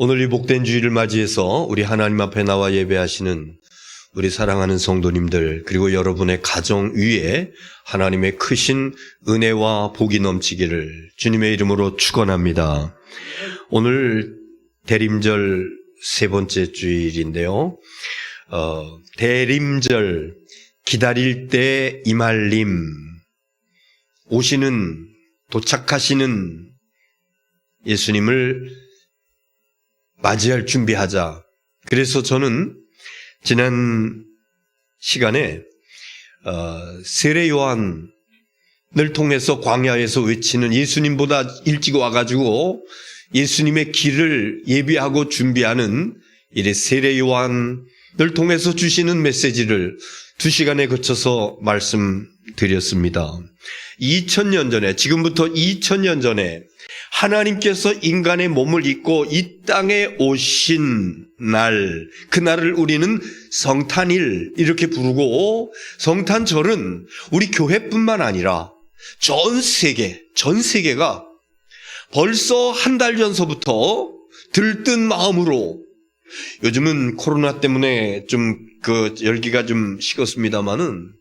오늘 이 복된 주일을 맞이해서 우리 하나님 앞에 나와 예배하시는 우리 사랑하는 성도님들, 그리고 여러분의 가정 위에 하나님의 크신 은혜와 복이 넘치기를 주님의 이름으로 축원합니다. 오늘 대림절 세 번째 주일인데요. 대림절, 기다릴 때 이말림, 오시는, 도착하시는 예수님을 맞이할 준비하자. 그래서 저는 지난 시간에 세례 요한을 통해서 광야에서 외치는, 예수님보다 일찍 와가지고 예수님의 길을 예비하고 준비하는 이래 세례 요한을 통해서 주시는 메시지를 2시간에 거쳐서 말씀드렸습니다. 2000년 전에, 지금부터 2000년 전에 하나님께서 인간의 몸을 입고 이 땅에 오신 날, 그날을 우리는 성탄일 이렇게 부르고, 성탄절은 우리 교회뿐만 아니라 전 세계가 벌써 한 달 전서부터 들뜬 마음으로, 요즘은 코로나 때문에 좀 열기가 좀 식었습니다만은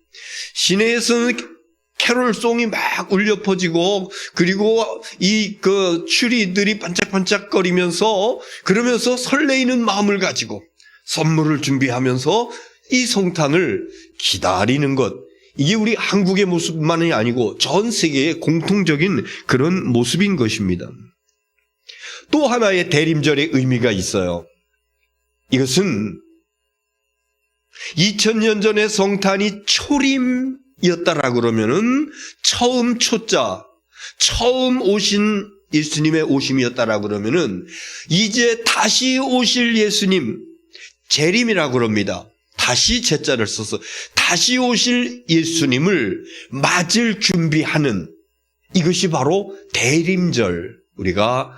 시내에서는 캐롤송이 막 울려 퍼지고, 그리고 이 추리들이 반짝반짝거리면서, 그러면서 설레이는 마음을 가지고 선물을 준비하면서 이 성탄을 기다리는 것, 이게 우리 한국의 모습만이 아니고 전 세계의 공통적인 그런 모습인 것입니다. 또 하나의 대림절의 의미가 있어요. 이것은 2000년 전의 성탄이 초림이었다라고 그러면은 처음 초자, 처음 오신 예수님의 오심이었다라고 그러면은 이제 다시 오실 예수님, 재림이라고 그럽니다. 다시 제자를 써서 다시 오실 예수님을 맞을 준비하는, 이것이 바로 대림절, 우리가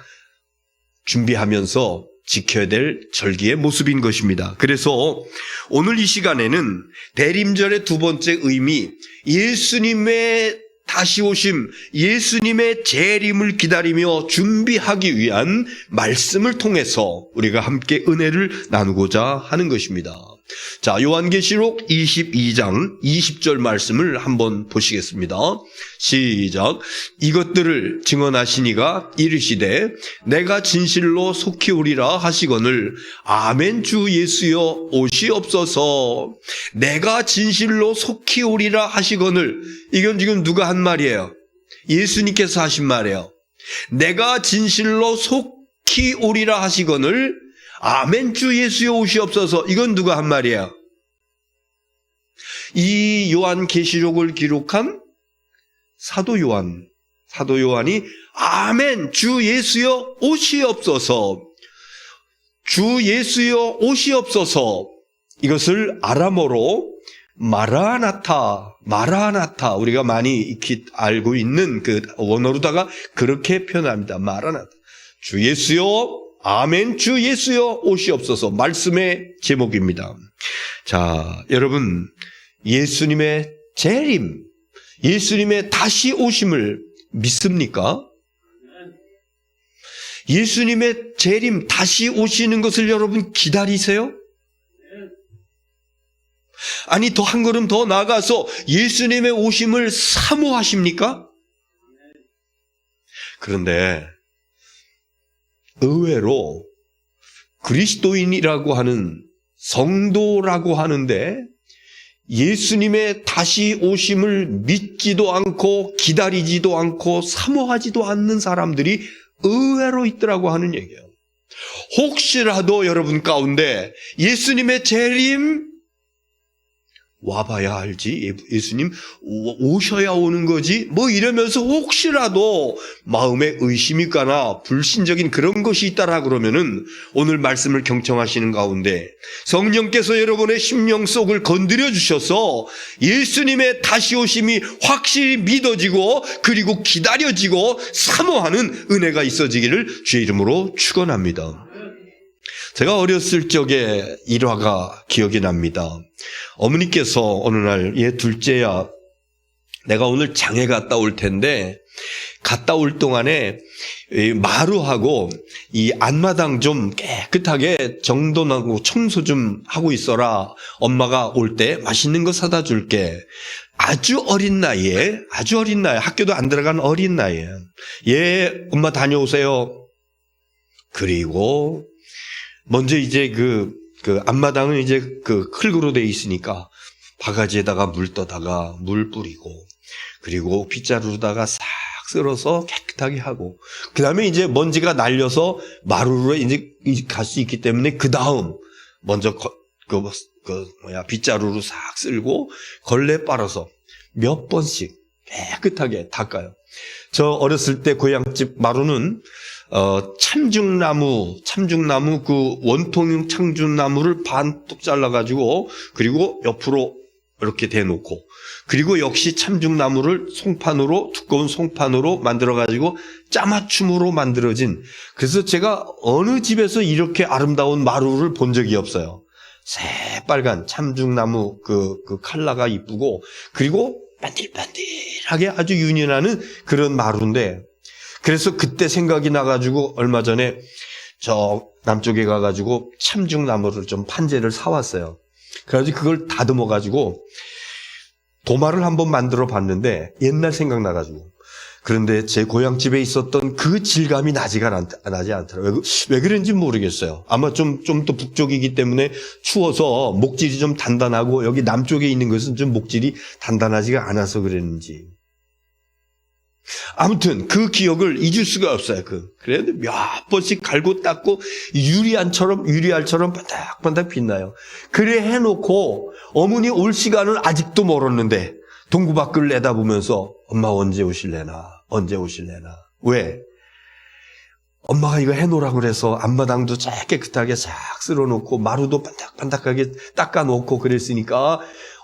준비하면서 지켜야 될 절기의 모습인 것입니다. 그래서 오늘 이 시간에는 대림절의 두 번째 의미, 예수님의 다시 오심, 예수님의 재림을 기다리며 준비하기 위한 말씀을 통해서 우리가 함께 은혜를 나누고자 하는 것입니다. 자, 요한계시록 22장 20절 말씀을 한번 보시겠습니다. 시작. 이것들을 증언하시니가 이르시되 내가 진실로 속히 오리라 하시거늘 아멘. 주 예수여 오시옵소서. 내가 진실로 속히 오리라 하시거늘, 이건 지금 누가 한 말이에요? 예수님께서 하신 말이에요. 내가 진실로 속히 오리라 하시거늘 아멘. 주 예수여 오시옵소서. 이건 누가 한 말이에요? 이 요한계시록을 기록한 사도 요한이 아멘. 주 예수여 오시옵소서. 주 예수여 오시옵소서. 이것을 아람어로 마라나타, 우리가 많이 익히 알고 있는 그 원어로다가 그렇게 표현합니다. 마라나타. 주 예수여, 아멘. 주 예수여 오시옵소서. 말씀의 제목입니다. 자, 여러분, 예수님의 재림, 예수님의 다시 오심을 믿습니까? 예수님의 재림, 다시 오시는 것을 여러분 기다리세요? 아니, 더 한 걸음 더 나아가서 예수님의 오심을 사모하십니까? 그런데 의외로 그리스도인이라고 하는, 성도라고 하는데 예수님의 다시 오심을 믿지도 않고 기다리지도 않고 사모하지도 않는 사람들이 의외로 있더라고 하는 얘기예요. 혹시라도 여러분 가운데 예수님의 재림 와봐야 알지, 예수님 오셔야 오는 거지, 뭐 이러면서 혹시라도 마음에 의심이 가나 불신적인 그런 것이 있다라 그러면은 오늘 말씀을 경청하시는 가운데 성령께서 여러분의 심령 속을 건드려 주셔서 예수님의 다시 오심이 확실히 믿어지고, 그리고 기다려지고 사모하는 은혜가 있어지기를 주의 이름으로 축원합니다. 제가 어렸을 적에 일화가 기억이 납니다. 어머니께서 어느 날, 얘 둘째야, 내가 오늘 장에 갔다 올 텐데 갔다 올 동안에 이 마루하고 이 앞마당 좀 깨끗하게 정돈하고 청소 좀 하고 있어라. 엄마가 올 때 맛있는 거 사다 줄게. 아주 어린 나이에, 학교도 안 들어간 어린 나이에. 예, 엄마 다녀오세요. 그리고 먼저 이제 그 앞마당은 이제 그 흙으로 돼 있으니까 바가지에다가 물 떠다가 물 뿌리고, 그리고 빗자루로다가 싹 쓸어서 깨끗하게 하고, 그 다음에 이제 먼지가 날려서 마루로 이제 갈 수 있기 때문에 그 다음 먼저 빗자루로 싹 쓸고 걸레 빨아서 몇 번씩 깨끗하게 닦아요. 저 어렸을 때 고향집 마루는 참중나무 그 원통형 참중나무를 반뚝 잘라가지고, 그리고 옆으로 이렇게 대놓고, 그리고 역시 참중나무를 두꺼운 송판으로 만들어가지고 짜맞춤으로 만들어진, 그래서 제가 어느 집에서 이렇게 아름다운 마루를 본 적이 없어요. 새빨간 참중나무 그 컬러가 이쁘고, 그리고 반들반들하게 아주 윤이 나는 그런 마루인데, 그래서 그때 생각이 나가지고 얼마 전에 저 남쪽에 가가지고 참중나무를 좀 판재를 사왔어요. 그래가지고 그걸 다듬어가지고 도마를 한번 만들어 봤는데 옛날 생각나가지고, 그런데 제 고향집에 있었던 그 질감이 나지 않더라고요. 왜 그런지 모르겠어요. 아마 좀 더 북쪽이기 때문에 추워서 목질이 좀 단단하고, 여기 남쪽에 있는 것은 좀 목질이 단단하지가 않아서 그랬는지. 아무튼 그 기억을 잊을 수가 없어요. 그래도 몇 번씩 갈고 닦고 유리알처럼 반짝반짝 빛나요. 그래 해놓고 어머니 올 시간은 아직도 멀었는데 동구 밖을 내다보면서 엄마 언제 오실래나. 왜? 엄마가 이거 해놓으라고 그래서 앞마당도 깨끗하게 싹 쓸어놓고 마루도 반짝반짝하게 닦아놓고 그랬으니까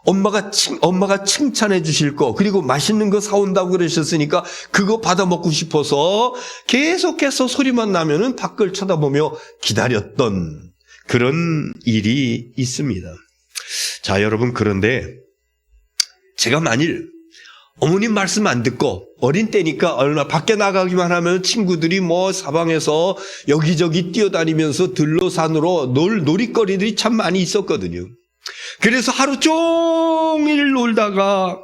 엄마가 칭찬해 주실 거, 그리고 맛있는 거 사온다고 그러셨으니까 그거 받아 먹고 싶어서 계속해서 소리만 나면은 밖을 쳐다보며 기다렸던 그런 일이 있습니다. 자, 여러분, 그런데 제가 만일 어머님 말씀 안 듣고 어린 때니까 얼마 밖에 나가기만 하면 친구들이 사방에서 여기저기 뛰어다니면서 들로 산으로 놀이거리들이 참 많이 있었거든요. 그래서 하루 종일 놀다가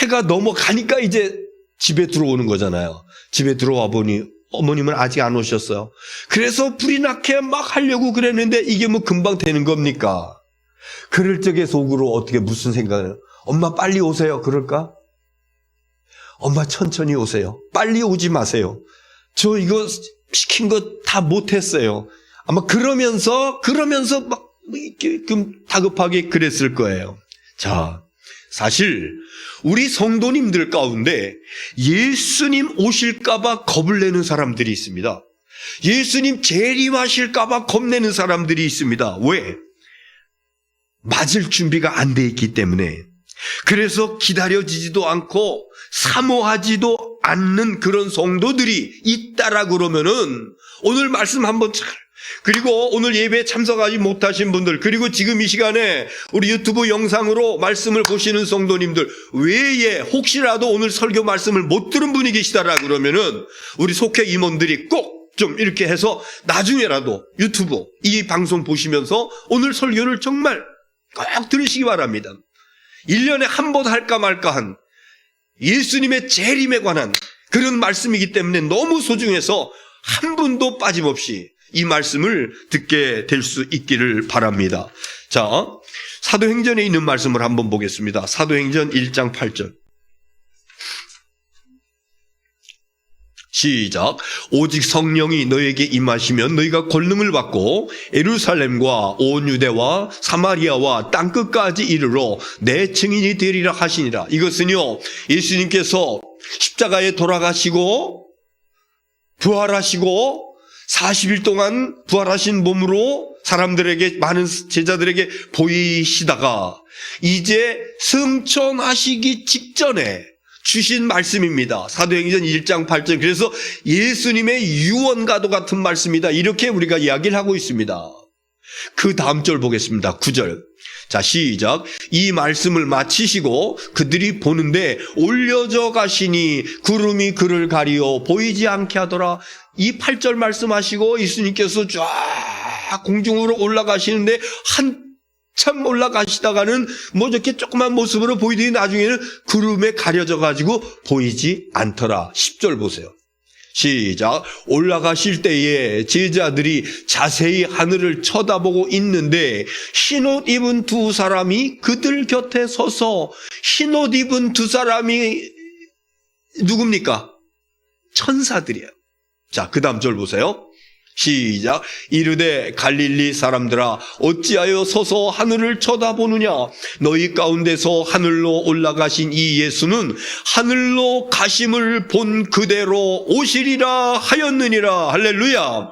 해가 넘어가니까 이제 집에 들어오는 거잖아요. 집에 들어와 보니 어머님은 아직 안 오셨어요. 그래서 불이 나게 막 하려고 그랬는데 이게 금방 되는 겁니까? 그럴 적에 속으로 어떻게 무슨 생각을, 엄마 빨리 오세요 그럴까? 엄마 천천히 오세요. 빨리 오지 마세요. 저 이거 시킨 거 다 못했어요. 아마 그러면서 막 다급하게 그랬을 거예요. 자, 사실 우리 성도님들 가운데 예수님 오실까봐 겁을 내는 사람들이 있습니다. 예수님 재림하실까봐 겁내는 사람들이 있습니다. 왜? 맞을 준비가 안 돼 있기 때문에. 그래서 기다려지지도 않고 사모하지도 않는 그런 성도들이 있다라 그러면은 오늘 말씀 한번 그리고 오늘 예배에 참석하지 못하신 분들, 그리고 지금 이 시간에 우리 유튜브 영상으로 말씀을 보시는 성도님들 외에 혹시라도 오늘 설교 말씀을 못 들은 분이 계시다라 그러면은 우리 속회 임원들이 꼭 좀 이렇게 해서 나중에라도 유튜브 이 방송 보시면서 오늘 설교를 정말 꼭 들으시기 바랍니다. 1년에 한 번 할까 말까 한 예수님의 재림에 관한 그런 말씀이기 때문에 너무 소중해서 한 분도 빠짐없이 이 말씀을 듣게 될 수 있기를 바랍니다. 자, 사도행전에 있는 말씀을 한번 보겠습니다. 사도행전 1장 8절. 시작. 오직 성령이 너에게 임하시면 너희가 권능을 받고 예루살렘과 온 유대와 사마리아와 땅끝까지 이르러 내 증인이 되리라 하시니라. 이것은요, 예수님께서 십자가에 돌아가시고 부활하시고 40일 동안 부활하신 몸으로 사람들에게, 많은 제자들에게 보이시다가 이제 승천하시기 직전에 주신 말씀입니다. 사도행전 1장 8절. 그래서 예수님의 유언과도 같은 말씀이다, 이렇게 우리가 이야기를 하고 있습니다. 그 다음 절 보겠습니다. 9절. 자, 시작. 이 말씀을 마치시고 그들이 보는데 올려져 가시니 구름이 그를 가리어 보이지 않게 하더라. 이 8절 말씀하시고 예수님께서 쫙 공중으로 올라가시는데 한참 올라가시다가는 뭐 이렇게 조그만 모습으로 보이더니 나중에는 구름에 가려져 가지고 보이지 않더라. 10절 보세요. 시작. 올라가실 때에 제자들이 자세히 하늘을 쳐다보고 있는데 흰옷 입은 두 사람이 그들 곁에 서서, 흰옷 입은 두 사람이 누굽니까? 천사들이에요. 자, 그 다음 절 보세요. 시작. 이르되 갈릴리 사람들아 어찌하여 서서 하늘을 쳐다보느냐. 너희 가운데서 하늘로 올라가신 이 예수는 하늘로 가심을 본 그대로 오시리라 하였느니라. 할렐루야.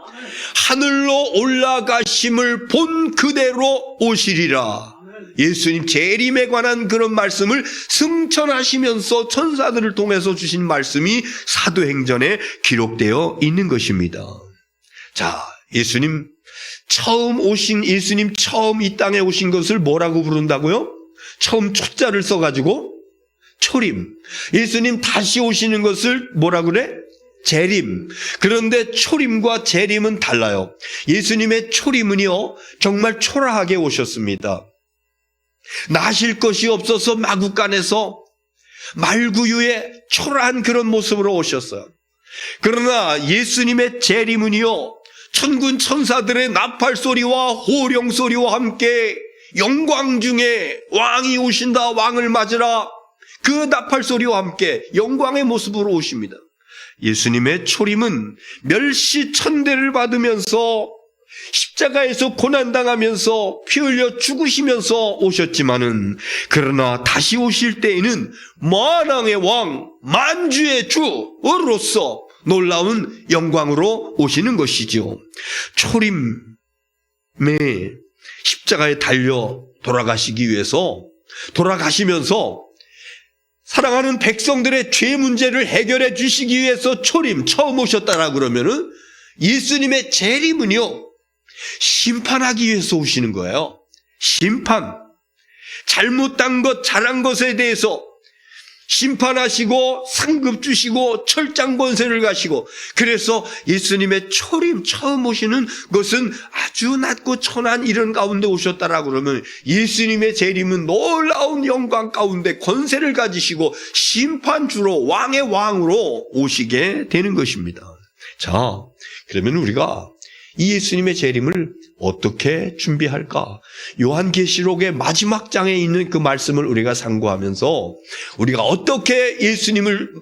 하늘로 올라가심을 본 그대로 오시리라. 예수님 재림에 관한 그런 말씀을 승천하시면서 천사들을 통해서 주신 말씀이 사도행전에 기록되어 있는 것입니다. 자, 예수님 처음 이 땅에 오신 것을 뭐라고 부른다고요? 처음 초자를 써가지고 초림. 예수님 다시 오시는 것을 뭐라 그래? 재림. 그런데 초림과 재림은 달라요. 예수님의 초림은요, 정말 초라하게 오셨습니다. 나실 것이 없어서 마구간에서 말구유의 초라한 그런 모습으로 오셨어요. 그러나 예수님의 재림은요, 천군 천사들의 나팔 소리와 호령 소리와 함께 영광 중에 왕이 오신다, 왕을 맞으라, 그 나팔 소리와 함께 영광의 모습으로 오십니다. 예수님의 초림은 멸시천대를 받으면서 십자가에서 고난당하면서 피 흘려 죽으시면서 오셨지만은, 그러나 다시 오실 때에는 만왕의 왕, 만주의 주로서 놀라운 영광으로 오시는 것이죠. 초림에 십자가에 달려 돌아가시기 위해서, 돌아가시면서 사랑하는 백성들의 죄 문제를 해결해 주시기 위해서 초림, 처음 오셨다라 그러면은 예수님의 재림은요, 심판하기 위해서 오시는 거예요. 심판. 잘못한 것, 잘한 것에 대해서 심판하시고 상급 주시고 철장 권세를 가시고, 그래서 예수님의 초림, 처음 오시는 것은 아주 낮고 천한 이런 가운데 오셨다라고 그러면 예수님의 재림은 놀라운 영광 가운데 권세를 가지시고 심판주로, 왕의 왕으로 오시게 되는 것입니다. 자, 그러면 우리가 이 예수님의 재림을 어떻게 준비할까? 요한계시록의 마지막 장에 있는 그 말씀을 우리가 상고하면서 우리가 어떻게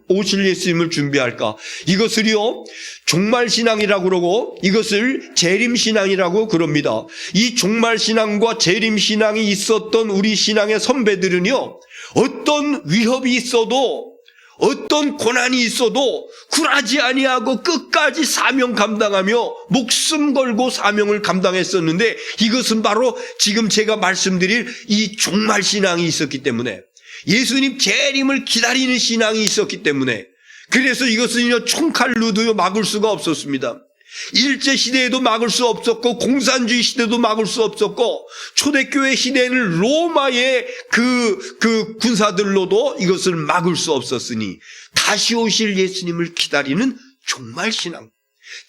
오실 예수님을 준비할까? 이것을요, 종말신앙이라고 그러고 이것을 재림신앙이라고 그럽니다. 이 종말신앙과 재림신앙이 있었던 우리 신앙의 선배들은요, 어떤 위협이 있어도, 어떤 고난이 있어도 굴하지 아니하고 끝까지 사명 감당하며 목숨 걸고 사명을 감당했었는데, 이것은 바로 지금 제가 말씀드릴 이 종말신앙이 있었기 때문에, 예수님 재림을 기다리는 신앙이 있었기 때문에, 그래서 이것은요, 총칼로도요 막을 수가 없었습니다. 일제시대에도 막을 수 없었고, 공산주의 시대도 막을 수 없었고, 초대교회 시대에는 로마의 그 군사들로도 이것을 막을 수 없었으니, 다시 오실 예수님을 기다리는 종말신앙,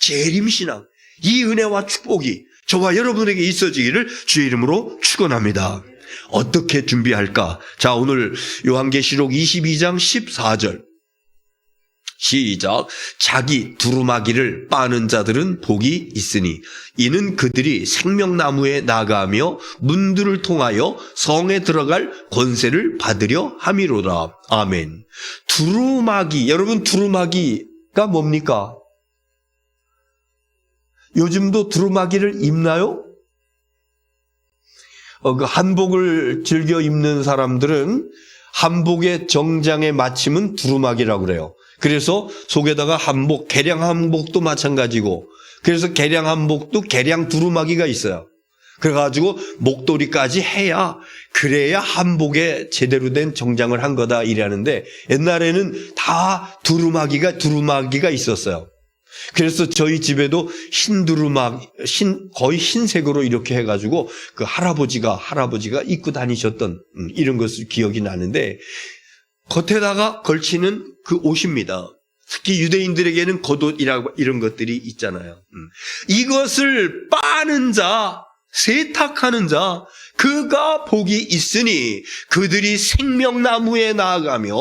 재림신앙, 이 은혜와 축복이 저와 여러분에게 있어지기를 주의 이름으로 축원합니다. 어떻게 준비할까? 자, 오늘 요한계시록 22장 14절 시작. 자기 두루마기를 빠는 자들은 복이 있으니 이는 그들이 생명나무에 나가며 문들을 통하여 성에 들어갈 권세를 받으려 함이로라. 아멘. 두루마기, 여러분 두루마기가 뭡니까? 요즘도 두루마기를 입나요? 그 한복을 즐겨 입는 사람들은 한복의 정장의 마침은 두루마기라고 그래요. 그래서 속에다가 한복, 개량 한복도 마찬가지고, 그래서 개량 한복도 개량 두루마기가 있어요. 그래가지고 목도리까지 해야, 그래야 한복에 제대로 된 정장을 한 거다 이라는데, 옛날에는 다 두루마기가 있었어요. 그래서 저희 집에도 거의 흰색으로 이렇게 해가지고 그 할아버지가 입고 다니셨던 이런 것을 기억이 나는데, 겉에다가 걸치는 그 옷입니다. 특히 유대인들에게는 겉옷이라고 이런 것들이 있잖아요. 이것을 빠는 자, 세탁하는 자, 그가 복이 있으니 그들이 생명나무에 나아가며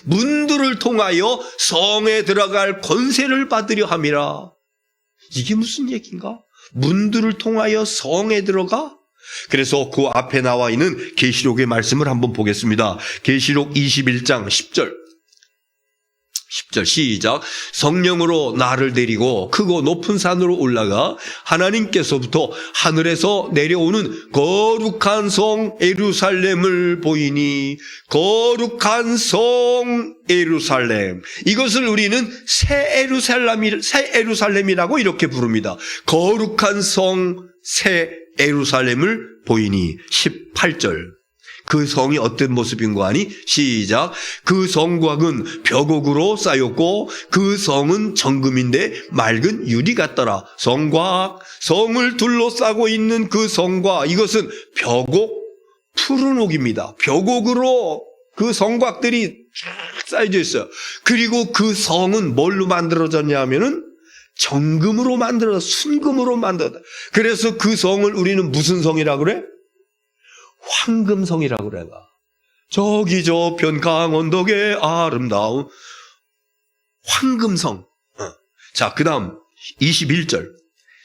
문들을 통하여 성에 들어갈 권세를 받으려 함이라. 이게 무슨 얘기인가? 문들을 통하여 성에 들어가? 그래서 그 앞에 나와 있는 계시록의 말씀을 한번 보겠습니다. 계시록 21장 10절 시작. 성령으로 나를 데리고 크고 높은 산으로 올라가 하나님께서부터 하늘에서 내려오는 거룩한 성 예루살렘을 보이니, 거룩한 성 예루살렘, 이것을 우리는 새 예루살렘이라고 이렇게 부릅니다. 거룩한 성 새 예루살렘을 보이니. 18절, 그 성이 어떤 모습인가 하니, 시작. 그 성곽은 벽옥으로 쌓였고 그 성은 정금인데 맑은 유리 같더라. 성곽, 성을 둘러싸고 있는 그 성곽, 이것은 벽옥, 푸른 옥입니다. 벽옥으로 그 성곽들이 쫙 쌓여져 있어요. 그리고 그 성은 뭘로 만들어졌냐 하면은 정금으로 순금으로 만들었다. 그래서 그 성을 우리는 무슨 성이라고 그래? 황금성이라고 그래. 저기 저편 강언덕의 아름다운 황금성. 자, 그 다음 21절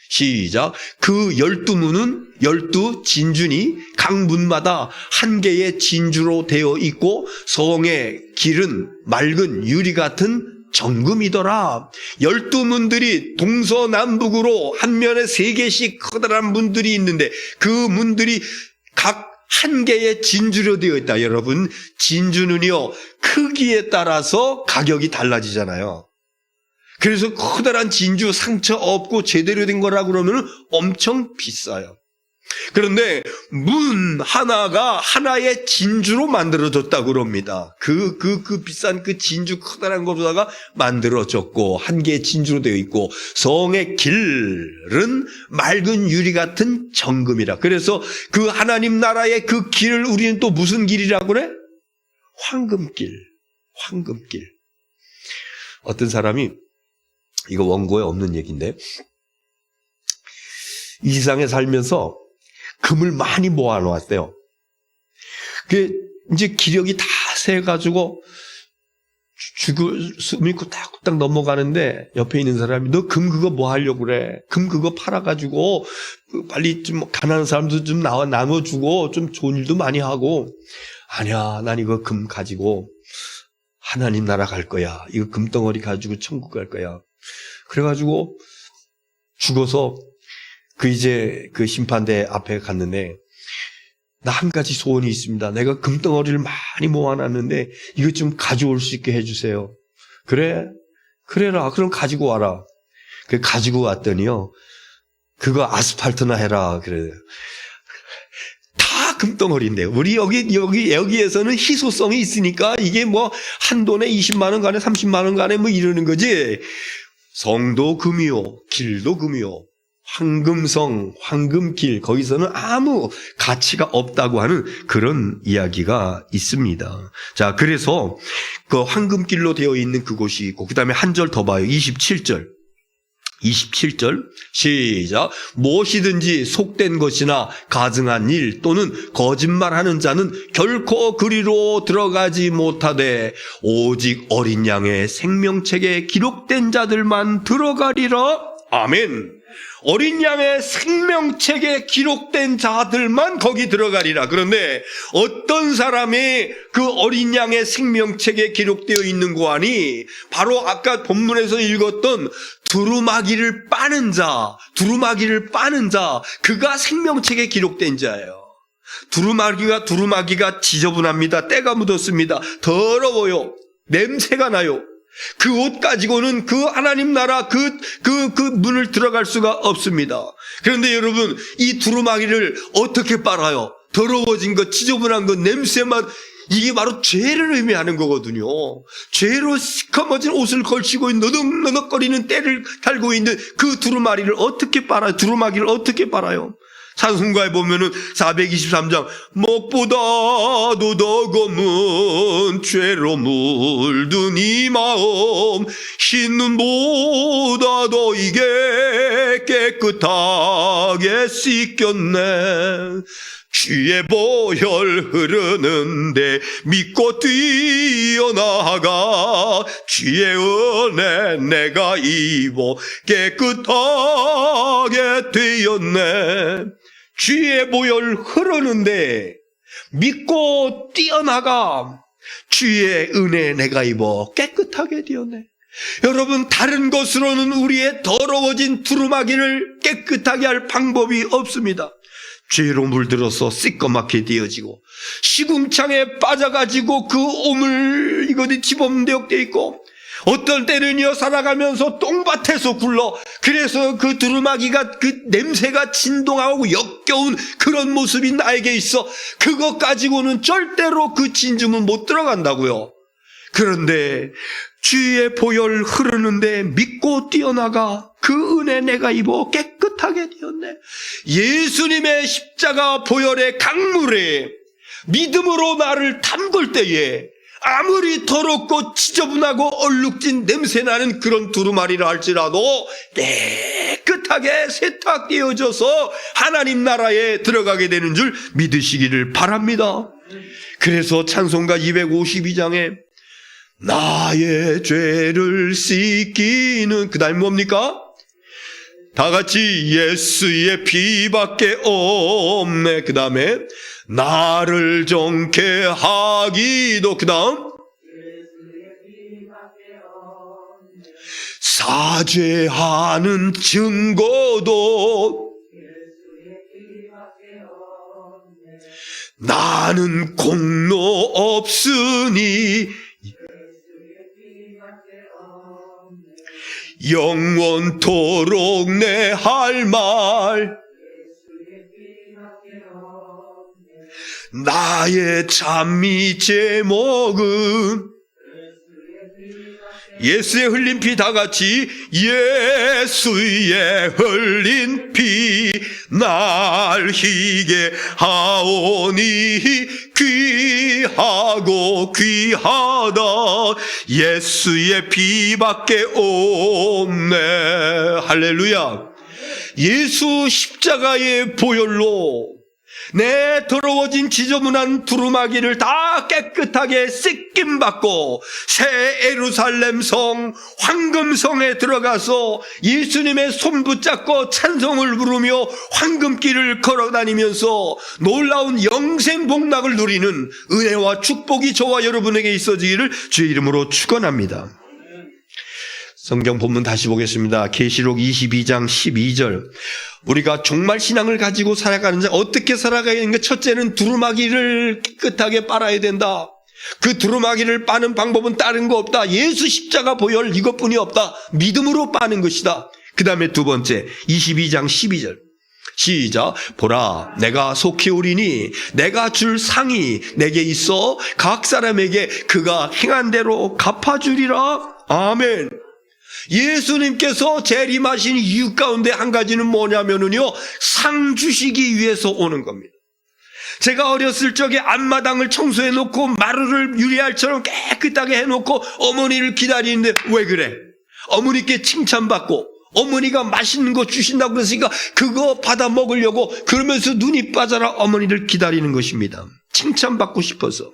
시작. 그 12문은 12진주니 각 문마다 한 개의 진주로 되어 있고 성의 길은 맑은 유리 같은 정금이더라. 12문들이 동서남북으로 한 면에 3개씩 커다란 문들이 있는데 그 문들이 각 한 개의 진주로 되어 있다. 여러분, 진주는요 크기에 따라서 가격이 달라지잖아요. 그래서 커다란 진주, 상처 없고 제대로 된 거라 그러면 엄청 비싸요. 그런데 문 하나가 하나의 진주로 만들어졌다고 그럽니다. 그 비싼 그 진주 커다란 것보다가 만들어졌고 한 개의 진주로 되어 있고 성의 길은 맑은 유리 같은 정금이라. 그래서 그 하나님 나라의 그 길을 우리는 또 무슨 길이라고 그래? 황금길. 어떤 사람이, 이거 원고에 없는 얘기인데, 이 세상에 살면서 금을 많이 모아놓았대요. 그 이제 기력이 다 세가지고 숨 잃고 딱 넘어가는데 옆에 있는 사람이, 너 금 그거 뭐 하려고 그래? 금 그거 팔아가지고 빨리 좀 가난한 사람도 좀 나눠주고 좀 좋은 일도 많이 하고. 아니야, 난 이거 금 가지고 하나님 나라 갈 거야. 이거 금덩어리 가지고 천국 갈 거야. 그래가지고 죽어서 그 심판대 앞에 갔는데, 나 한 가지 소원이 있습니다. 내가 금덩어리를 많이 모아놨는데 이거 좀 가져올 수 있게 해주세요. 그래라. 그럼 가지고 와라. 가지고 왔더니요, 그거 아스팔트나 해라. 그래. 다 금덩어리인데, 우리 여기에서는 희소성이 있으니까 이게 뭐 한 돈에 20만 원 간에 30만 원 간에 뭐 이러는 거지. 성도 금이요, 길도 금이요. 황금성, 황금길, 거기서는 아무 가치가 없다고 하는 그런 이야기가 있습니다. 자, 그래서 그 황금길로 되어 있는 그곳이 있고, 그 다음에 한 절 더 봐요. 27절 시작. 무엇이든지 속된 것이나 가증한 일 또는 거짓말하는 자는 결코 그리로 들어가지 못하되 오직 어린 양의 생명책에 기록된 자들만 들어가리라. 아멘. 어린 양의 생명책에 기록된 자들만 거기 들어가리라. 그런데 어떤 사람이 그 어린 양의 생명책에 기록되어 있는 거 아니? 바로 아까 본문에서 읽었던 두루마기를 빠는 자, 그가 생명책에 기록된 자예요. 두루마기가 지저분합니다. 때가 묻었습니다. 더러워요. 냄새가 나요. 그 옷 가지고는 그 하나님 나라 그 문을 들어갈 수가 없습니다. 그런데 여러분, 이 두루마기를 어떻게 빨아요? 더러워진 것, 지저분한 것, 냄새만 이게 바로 죄를 의미하는 거거든요. 죄로 시커머진 옷을 걸치고 너덕너덕거리는 때를 달고 있는 그 두루마기를 어떻게 빨아요? 찬송가에 보면은 423장 먹보다도 더 검은 죄로 물든 이 마음 흰 눈보다도 이게 깨끗하게 씻겼네. 주의 보혈 흐르는데 믿고 뛰어나가 주의 은혜 내가 입어 깨끗하게 되었네. 주의 보혈 흐르는데 믿고 뛰어나가 주의 은혜 내가 입어 깨끗하게 되었네. 여러분, 다른 것으로는 우리의 더러워진 두루마기를 깨끗하게 할 방법이 없습니다. 죄로 물들어서 시꺼멓게 되어지고 시궁창에 빠져가지고 그 오물 이것이 집어넣되어 있고, 어떤 때는요 살아가면서 똥밭에서 굴러, 그래서 그 두루마기가 그 냄새가 진동하고 역겨운 그런 모습이 나에게 있어. 그것 가지고는 절대로 그 진주문 못 들어간다고요. 그런데 주의 보혈 흐르는데 믿고 뛰어나가 그 은혜 내가 입어 깨끗하게 되었네. 예수님의 십자가 보혈의 강물에 믿음으로 나를 담글 때에 아무리 더럽고 지저분하고 얼룩진 냄새나는 그런 두루마리라 할지라도 깨끗하게 세탁되어져서 하나님 나라에 들어가게 되는 줄 믿으시기를 바랍니다. 그래서 찬송가 252장에 나의 죄를 씻기는, 그 다음에 뭡니까? 다 같이 예수의 피밖에 없네. 그 다음에 나를 정케 하기도, 그 다음 사죄하는 증거도 나는 공로 없으니 영원토록 내 할 말 나의 찬미 제목은 예수의 흘린 피, 다 같이 예수의 흘린 피 날 희게 하오니 귀하고 귀하다. 예수의 피밖에 없네. 할렐루야. 예수 십자가의 보혈로 내 더러워진 지저분한 두루마기를 다 깨끗하게 씻김받고 새 예루살렘 성 황금성에 들어가서 예수님의 손 붙잡고 찬송을 부르며 황금길을 걸어다니면서 놀라운 영생복락을 누리는 은혜와 축복이 저와 여러분에게 있어지기를 주의 이름으로 축원합니다. 성경 본문 다시 보겠습니다. 계시록 22장 12절. 우리가 종말 신앙을 가지고 살아가는지 어떻게 살아가야 되는가? 첫째는 두루마기를 깨끗하게 빨아야 된다. 그 두루마기를 빠는 방법은 다른 거 없다. 예수 십자가 보혈 이것뿐이 없다. 믿음으로 빠는 것이다. 그 다음에 두 번째 22장 12절. 시작. 보라 내가 속히 오리니 내가 줄 상이 내게 있어 각 사람에게 그가 행한 대로 갚아주리라. 아멘. 예수님께서 재림하신 이유 가운데 한 가지는 뭐냐면요, 상 주시기 위해서 오는 겁니다. 제가 어렸을 적에 앞마당을 청소해 놓고 마루를 유리알처럼 깨끗하게 해놓고 어머니를 기다리는데 왜 그래? 어머니께 칭찬받고 어머니가 맛있는 거 주신다고 그랬으니까 그거 받아 먹으려고 그러면서 눈이 빠져라 어머니를 기다리는 것입니다. 칭찬받고 싶어서.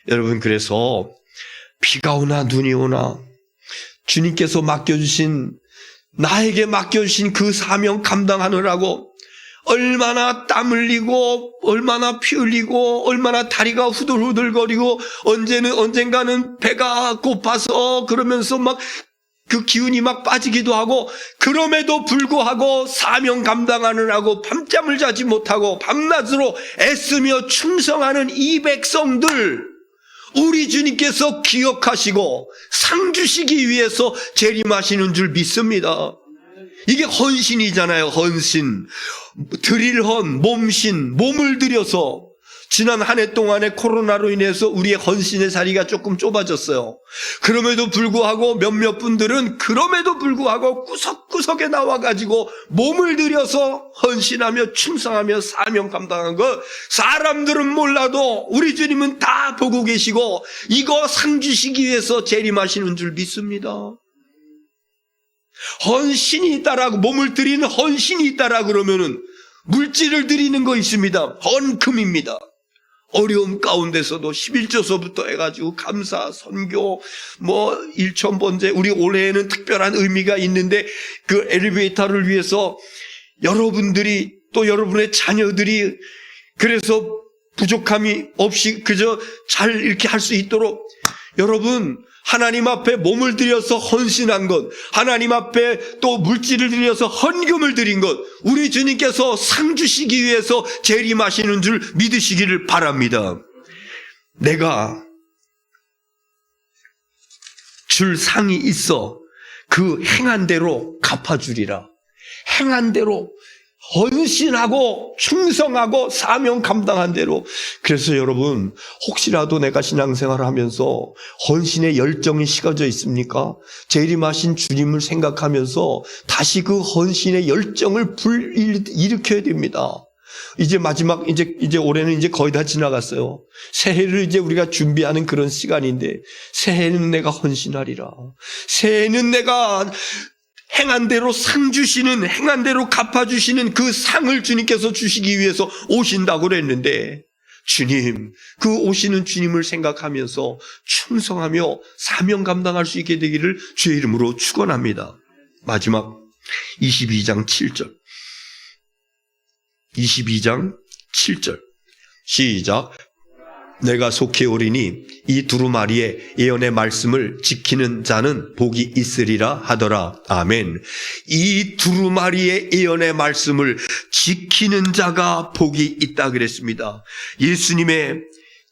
여러분, 그래서 비가 오나 눈이 오나 주님께서 맡겨주신, 나에게 맡겨주신 그 사명 감당하느라고 얼마나 땀 흘리고 얼마나 피 흘리고 얼마나 다리가 후들후들거리고 언젠가는 배가 고파서 그러면서 막 그 기운이 막 빠지기도 하고, 그럼에도 불구하고 사명 감당하느라고 밤잠을 자지 못하고 밤낮으로 애쓰며 충성하는 이 백성들, 우리 주님께서 기억하시고 상 주시기 위해서 재림하시는 줄 믿습니다. 이게 헌신이잖아요. 헌신. 드릴 헌, 몸신, 몸을 들여서 지난 한 해 동안에 코로나로 인해서 우리의 헌신의 자리가 조금 좁아졌어요. 그럼에도 불구하고 몇몇 분들은 그럼에도 불구하고 구석구석에 나와가지고 몸을 들여서 헌신하며 충성하며 사명 감당한 것, 사람들은 몰라도 우리 주님은 다 보고 계시고 이거 상 주시기 위해서 재림하시는 줄 믿습니다. 헌신이 있다라고, 몸을 드리는 헌신이 있다라고 그러면은 물질을 드리는 거 있습니다. 헌금입니다. 어려움 가운데서도 11조서부터 해가지고 감사, 선교, 일천번제, 우리 올해에는 특별한 의미가 있는데 그 엘리베이터를 위해서 여러분들이 또 여러분의 자녀들이 그래서 부족함이 없이 그저 잘 이렇게 할 수 있도록 여러분 하나님 앞에 몸을 들여서 헌신한 것, 하나님 앞에 또 물질을 들여서 헌금을 드린 것, 우리 주님께서 상 주시기 위해서 재림하시는 줄 믿으시기를 바랍니다. 내가 줄 상이 있어 그 행한 대로 갚아주리라. 행한 대로 헌신하고 충성하고 사명 감당한 대로. 그래서 여러분 혹시라도 내가 신앙생활을 하면서 헌신의 열정이 식어져 있습니까? 재림하신 주님을 생각하면서 다시 그 헌신의 열정을 불일으켜야 됩니다. 이제 마지막 이제 올해는 이제 거의 다 지나갔어요. 새해를 이제 우리가 준비하는 그런 시간인데 새해는 내가 헌신하리라. 새해는 내가 행한 대로 상 주시는, 행한 대로 갚아주시는 그 상을 주님께서 주시기 위해서 오신다고 그랬는데 주님, 그 오시는 주님을 생각하면서 충성하며 사명 감당할 수 있게 되기를 주의 이름으로 축원합니다. 마지막 22장 7절 22장 7절 시작. 내가 속히 오리니 이 두루마리의 예언의 말씀을 지키는 자는 복이 있으리라 하더라. 아멘. 이 두루마리의 예언의 말씀을 지키는 자가 복이 있다 그랬습니다. 예수님의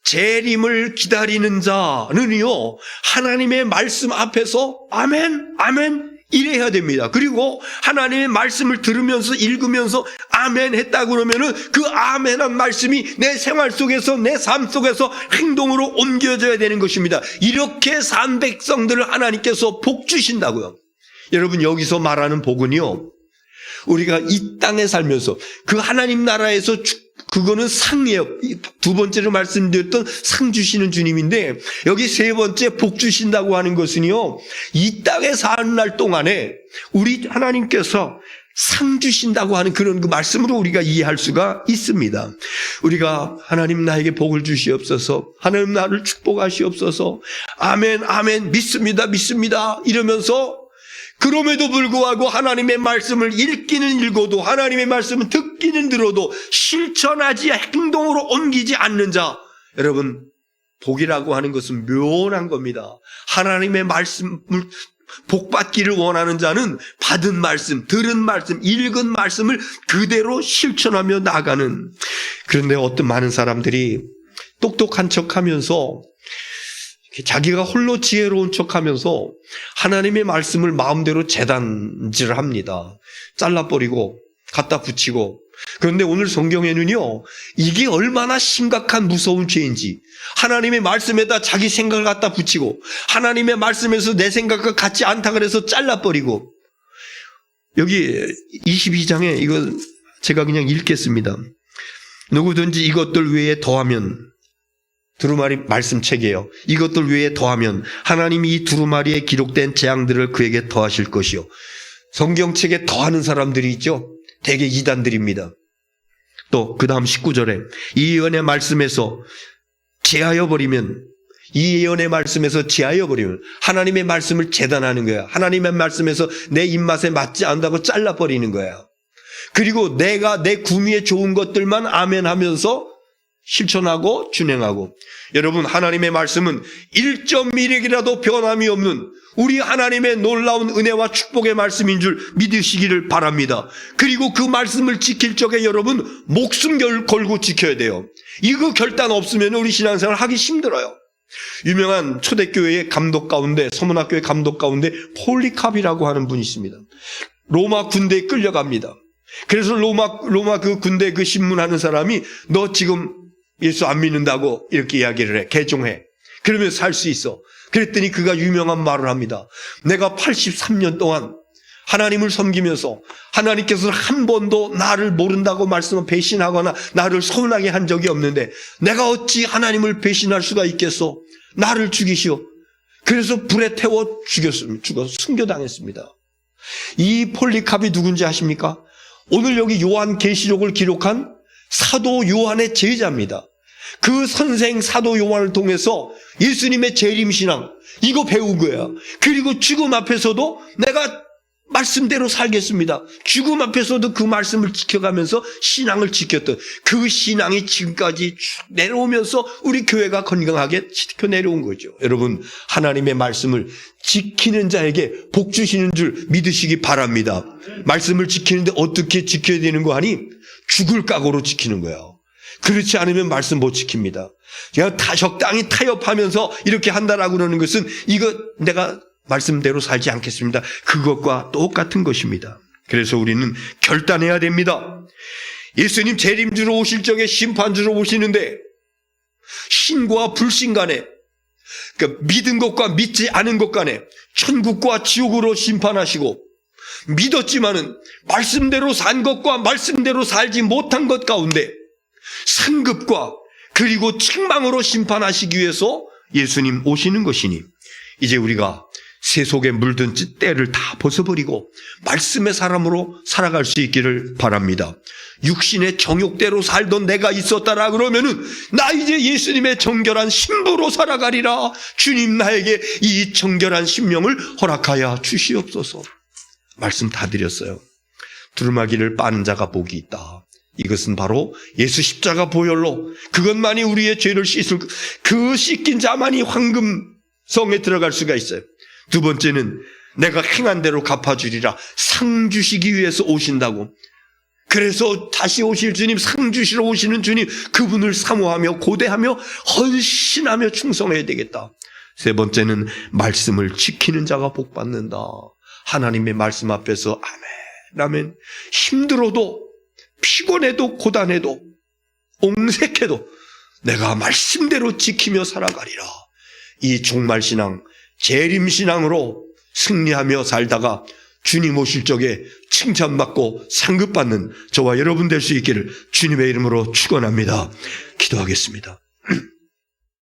재림을 기다리는 자는요, 하나님의 말씀 앞에서 아멘, 아멘 이래야 됩니다. 그리고 하나님의 말씀을 들으면서 읽으면서 아멘 했다고 그러면은 그 아멘한 말씀이 내 생활 속에서, 내 삶 속에서 행동으로 옮겨져야 되는 것입니다. 이렇게 산 백성들을 하나님께서 복 주신다고요. 여러분, 여기서 말하는 복은요, 우리가 이 땅에 살면서 그 하나님 나라에서 그거는 상이에요. 두 번째로 말씀드렸던 상 주시는 주님인데 여기 세 번째 복 주신다고 하는 것은요, 이 땅에 사는 날 동안에 우리 하나님께서 상 주신다고 하는 그런 그 말씀으로 우리가 이해할 수가 있습니다. 우리가 하나님 나에게 복을 주시옵소서, 하나님 나를 축복하시옵소서, 아멘 아멘 믿습니다 믿습니다 이러면서 그럼에도 불구하고 하나님의 말씀을 읽기는 읽어도 하나님의 말씀을 듣기는 들어도 실천하지 행동으로 옮기지 않는 자, 여러분 복이라고 하는 것은 묘한 겁니다. 하나님의 말씀을 복받기를 원하는 자는 받은 말씀, 들은 말씀, 읽은 말씀을 그대로 실천하며 나가는. 그런데 어떤 많은 사람들이 똑똑한 척하면서 자기가 홀로 지혜로운 척하면서 하나님의 말씀을 마음대로 재단질합니다. 잘라버리고 갖다 붙이고. 그런데 오늘 성경에는요, 이게 얼마나 심각한 무서운 죄인지, 하나님의 말씀에다 자기 생각을 갖다 붙이고 하나님의 말씀에서 내 생각과 같지 않다 그래서 잘라버리고. 여기 22장에 이거 제가 그냥 읽겠습니다. 누구든지 이것들 외에 더하면, 두루마리 말씀책이에요. 이것들 외에 더하면 하나님이 이 두루마리에 기록된 재앙들을 그에게 더하실 것이요. 성경책에 더하는 사람들이 있죠. 대개 이단들입니다. 또 그 다음 19절에 이 예언의 말씀에서 제하여 버리면, 이 예언의 말씀에서 제하여 버리면 하나님의 말씀을 재단하는 거야. 하나님의 말씀에서 내 입맛에 맞지 않다고 잘라버리는 거야. 그리고 내가 내 구미에 좋은 것들만 아멘 하면서 실천하고 준행하고. 여러분, 하나님의 말씀은 1.1핵이라도 변함이 없는 우리 하나님의 놀라운 은혜와 축복의 말씀인 줄 믿으시기를 바랍니다. 그리고 그 말씀을 지킬 적에 여러분 목숨 걸고 지켜야 돼요. 이거 결단 없으면 우리 신앙생활 하기 힘들어요. 유명한 초대교회의 감독 가운데, 서문학교의 감독 가운데 폴리캅이라고 하는 분이 있습니다. 로마 군대에 끌려갑니다. 그래서 로마 그 군대 그 신문하는 사람이 너 지금 예수 안 믿는다고 이렇게 이야기를 해. 개종해. 그러면 살 수 있어. 그랬더니 그가 유명한 말을 합니다. 내가 83년 동안 하나님을 섬기면서 하나님께서는 한 번도 나를 모른다고 말씀을 배신하거나 나를 서운하게 한 적이 없는데 내가 어찌 하나님을 배신할 수가 있겠소? 나를 죽이시오. 그래서 불에 태워 죽어서 순교당했습니다. 이 폴리캅이 누군지 아십니까? 오늘 여기 요한계시록을 기록한 사도 요한의 제자입니다. 그 선생 사도 요한을 통해서 예수님의 재림신앙 이거 배운 거야. 그리고 죽음 앞에서도 내가 말씀대로 살겠습니다. 죽음 앞에서도 그 말씀을 지켜가면서 신앙을 지켰던 그 신앙이 지금까지 쭉 내려오면서 우리 교회가 건강하게 지켜 내려온 거죠. 여러분, 하나님의 말씀을 지키는 자에게 복 주시는 줄 믿으시기 바랍니다. 말씀을 지키는데 어떻게 지켜야 되는 거 하니? 죽을 각오로 지키는 거예요. 그렇지 않으면 말씀 못 지킵니다. 그냥 적당히 타협하면서 이렇게 한다라고 그러는 것은 이거 내가 말씀대로 살지 않겠습니다. 그것과 똑같은 것입니다. 그래서 우리는 결단해야 됩니다. 예수님 재림주로 오실 적에 심판주로 오시는데 신과 불신 간에 그러니까 믿은 것과 믿지 않은 것 간에 천국과 지옥으로 심판하시고 믿었지만은 말씀대로 산 것과 말씀대로 살지 못한 것 가운데 상급과 그리고 책망으로 심판하시기 위해서 예수님 오시는 것이니 이제 우리가 세속에 물든 때를 다 벗어버리고 말씀의 사람으로 살아갈 수 있기를 바랍니다. 육신의 정욕대로 살던 내가 있었다라 그러면은 나 이제 예수님의 정결한 신부로 살아가리라. 주님 나에게 이 정결한 심령을 허락하여 주시옵소서. 말씀 다 드렸어요. 두루마기를 빠는 자가 복이 있다. 이것은 바로 예수 십자가 보혈로 그것만이 우리의 죄를 씻을 그 씻긴 자만이 황금성에 들어갈 수가 있어요. 두 번째는 내가 행한 대로 갚아주리라. 상 주시기 위해서 오신다고. 그래서 다시 오실 주님, 상 주시러 오시는 주님, 그분을 사모하며 고대하며 헌신하며 충성해야 되겠다. 세 번째는 말씀을 지키는 자가 복 받는다. 하나님의 말씀 앞에서 아멘, 아멘. 힘들어도 피곤해도 고단해도 옹색해도 내가 말씀대로 지키며 살아가리라. 이 종말신앙, 재림신앙으로 승리하며 살다가 주님 오실 적에 칭찬받고 상급받는 저와 여러분 될 수 있기를 주님의 이름으로 축원합니다. 기도하겠습니다.